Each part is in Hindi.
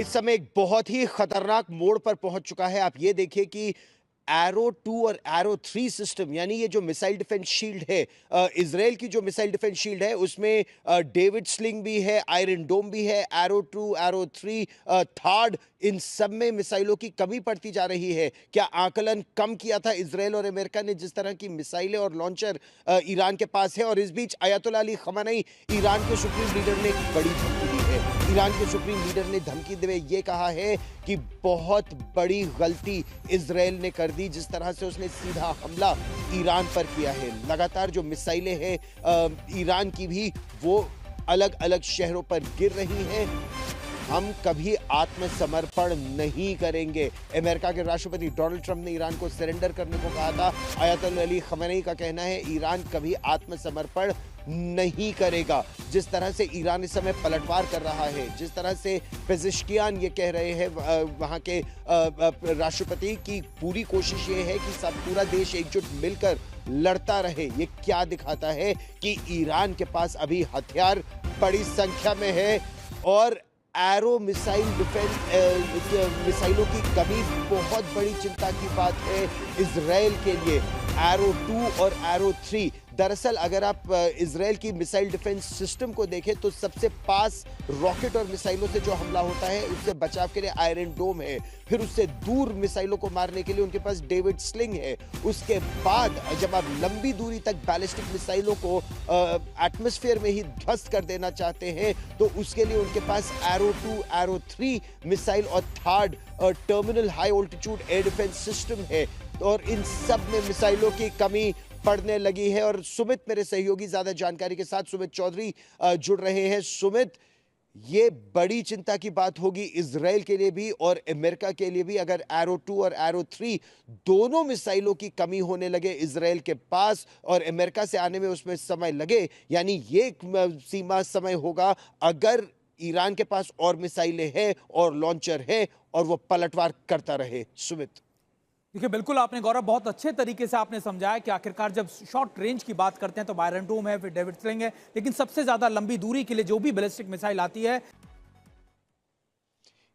इस समय एक बहुत ही खतरनाक मोड़ पर पहुंच चुका है। आप ये देखिए कि एरो 2 और एरो 3 सिस्टम, यानी ये जो मिसाइल डिफेंस शील्ड है, इजराइल की जो मिसाइल डिफेंस शील्ड है उसमें डेविड स्लिंग भी है, आयरन डोम भी है, एरो 2, एरो 3, थर्ड, इन सब में मिसाइलों की कमी पड़ती जा रही है। क्या आकलन कम किया था इजराइल और अमेरिका ने जिस तरह की मिसाइलें और लॉन्चर ईरान के पास है? और इस बीच अयतुल्ला अली खamenei, ईरान के सुप्रीम लीडर ने एक बड़ी धमकी दी है। ईरान के सुप्रीम लीडर ने धमकी देते हुए ये कहा है कि बहुत बड़ी गलती इजराइल ने कर दी जिस तरह से उसने सीधा हमला ईरान पर किया है। लगातार जो मिसाइलें हैं ईरान की भी, वो अलग अलग शहरों पर गिर रही हैं। हम कभी आत्मसमर्पण नहीं करेंगे। अमेरिका के राष्ट्रपति डोनाल्ड ट्रंप ने ईरान को सरेंडर करने को कहा था। अयतुल्ला अली खamenei का कहना है ईरान कभी आत्मसमर्पण नहीं करेगा। जिस तरह से ईरान इस समय पलटवार कर रहा है, जिस तरह से पेजिशकियान ये कह रहे हैं वहां के राष्ट्रपति की पूरी कोशिश ये है कि सब पूरा देश एकजुट मिलकर लड़ता रहे। ये क्या दिखाता है कि ईरान के पास अभी हथियार बड़ी संख्या में है और एरो मिसाइल डिफेंस मिसाइलों की कमी बहुत बड़ी चिंता की बात है इजराइल के लिए। एरो 2 और एरो 3, दरअसल अगर आप इजराइल की मिसाइल डिफेंस सिस्टम को देखें तो सबसे पास रॉकेट और मिसाइलों से जो हमला होता है उससे बचाव के लिए आयरन डोम है। फिर उससे दूर मिसाइलों को मारने के लिए उनके पास डेविड स्लिंग है। उसके बाद जब आप लंबी दूरी तक बैलिस्टिक मिसाइलों को एटमॉस्फेयर में ही ध्वस्त कर देना चाहते हैं तो उसके लिए उनके पास एरो 2, एरो 3 मिसाइल और third terminal high altitude air defence system है। और इन सब में मिसाइलों की कमी पड़ने लगी है। और सुमित मेरे सहयोगी ज्यादा जानकारी के साथ, सुमित चौधरी जुड़ रहे हैं। सुमित, ये बड़ी चिंता की बात होगी इजराइल के लिए भी और अमेरिका के लिए भी अगर एरो 2 और एरो 3 दोनों मिसाइलों की कमी होने लगे इजराइल के पास और अमेरिका से आने में उसमें समय लगे। यानी ये सीमा समय होगा अगर ईरान के पास और मिसाइलें हैं और लॉन्चर है और वो पलटवार करता रहे। सुमित, देखिए, बिल्कुल आपने गौरव बहुत अच्छे तरीके से आपने समझाया कि आखिरकार जब शॉर्ट रेंज की बात करते हैं तो आयरन डोम है, फिर डेविड स्लिंग है, लेकिन सबसे ज्यादा लंबी दूरी के लिए जो भी बैलिस्टिक मिसाइल आती है।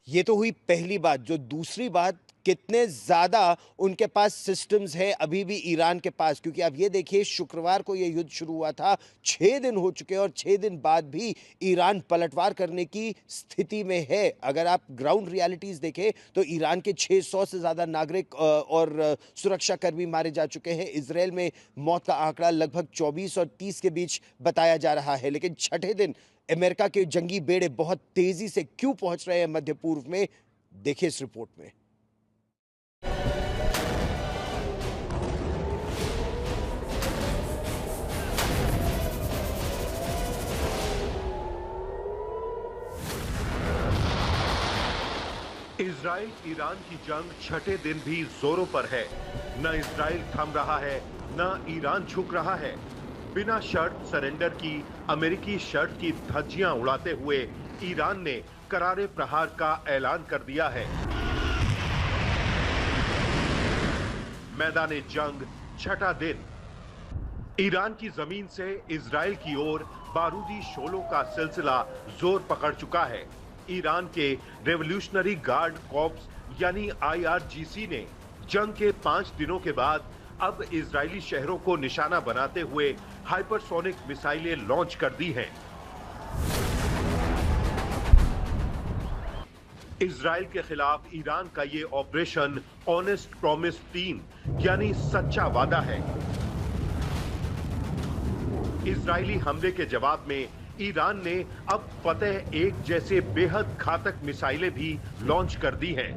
ये तो हुई पहली बात। जो दूसरी बात, कितने ज्यादा उनके पास सिस्टम्स है अभी भी ईरान के पास, क्योंकि आप ये देखिए शुक्रवार को ये युद्ध शुरू हुआ था, 6 दिन हो चुके और 6 दिन बाद भी ईरान पलटवार करने की स्थिति में है। अगर आप ग्राउंड रियलिटीज देखें तो ईरान के 600 से ज्यादा नागरिक और सुरक्षाकर्मी मारे जा चुके हैं। इजराइल में मौत का आंकड़ा लगभग 24 और 30 के बीच बताया जा रहा है। लेकिन छठे दिन अमेरिका के जंगी बेड़े बहुत तेजी से क्यों पहुंच रहे हैं मध्य पूर्व में, देखिए इस रिपोर्ट में। इजराइल ईरान की जंग छठे दिन भी जोरों पर है। न इजराइल थम रहा है, न ईरान झुक रहा है। बिना शर्त सरेंडर की अमेरिकी शर्त की धज्जियां उड़ाते हुए ईरान ने करारे प्रहार का ऐलान कर दिया है। मैदाने जंग छठा दिन। ईरान की जमीन से इजराइल की ओर बारूदी शोलों का सिलसिला जोर पकड़ चुका है। ईरान के रेवोल्यूशनरी गार्ड कॉर्प्स यानी IRGC ने जंग के 5 दिनों के बाद अब इजरायली शहरों को निशाना बनाते हुए हाइपरसोनिक मिसाइलें लॉन्च कर दी हैं। इजराइल के खिलाफ ईरान का ये ऑपरेशन ऑनेस्ट प्रॉमिस 3 यानी सच्चा वादा है। इजरायली हमले के जवाब में ईरान ने अब फतेह 1 जैसे बेहद घातक मिसाइलें भी लॉन्च कर दी हैं।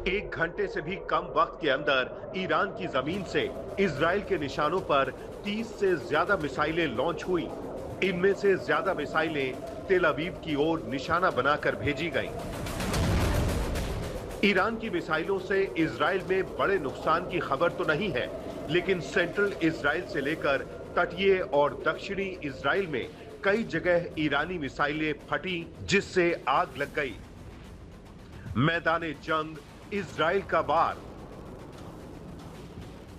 1 घंटे से भी कम वक्त के अंदर ईरान की जमीन से इजराइल के निशानों पर 30 से ज्यादा मिसाइलें लॉन्च हुई। इनमें से ज्यादा मिसाइलें तेल अवीव की ओर निशाना बनाकर भेजी गईं। ईरान की मिसाइलों से इजराइल में बड़े नुकसान की खबर तो नहीं है, लेकिन सेंट्रल इजराइल से लेकर तटीय और दक्षिणी इजराइल में कई जगह ईरानी मिसाइलें फटी जिससे आग लग गई। मैदाने जंग इजराइल का वार।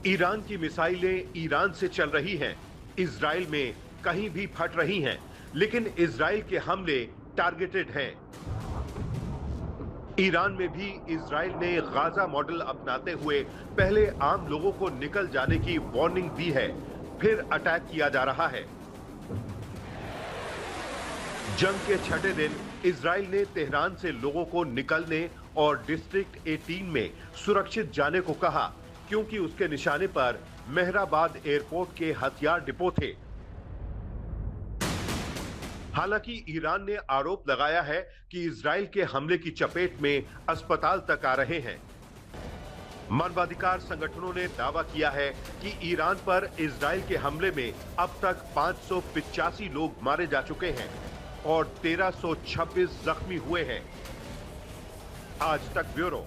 ईरान की मिसाइलें ईरान से चल रही हैं, इजराइल में कहीं भी फट रही हैं, लेकिन इजराइल के हमले टारगेटेड हैं। ईरान में भी इजराइल ने गाजा मॉडल अपनाते हुए पहले आम लोगों को निकल जाने की वार्निंग दी है, फिर अटैक किया जा रहा है। जंग के छठे दिन इजराइल ने तेहरान से लोगों को निकलने और डिस्ट्रिक्ट 18 में सुरक्षित जाने को कहा, क्योंकि उसके निशाने पर मेहराबाद एयरपोर्ट के हथियार डिपो थे। हालांकि ईरान ने आरोप लगाया है कि इजराइल के हमले की चपेट में अस्पताल तक आ रहे हैं। मानवाधिकार संगठनों ने दावा किया है कि ईरान पर इजराइल के हमले में अब तक 585 लोग मारे जा चुके हैं और 1326 जख्मी हुए हैं। आज तक ब्यूरो।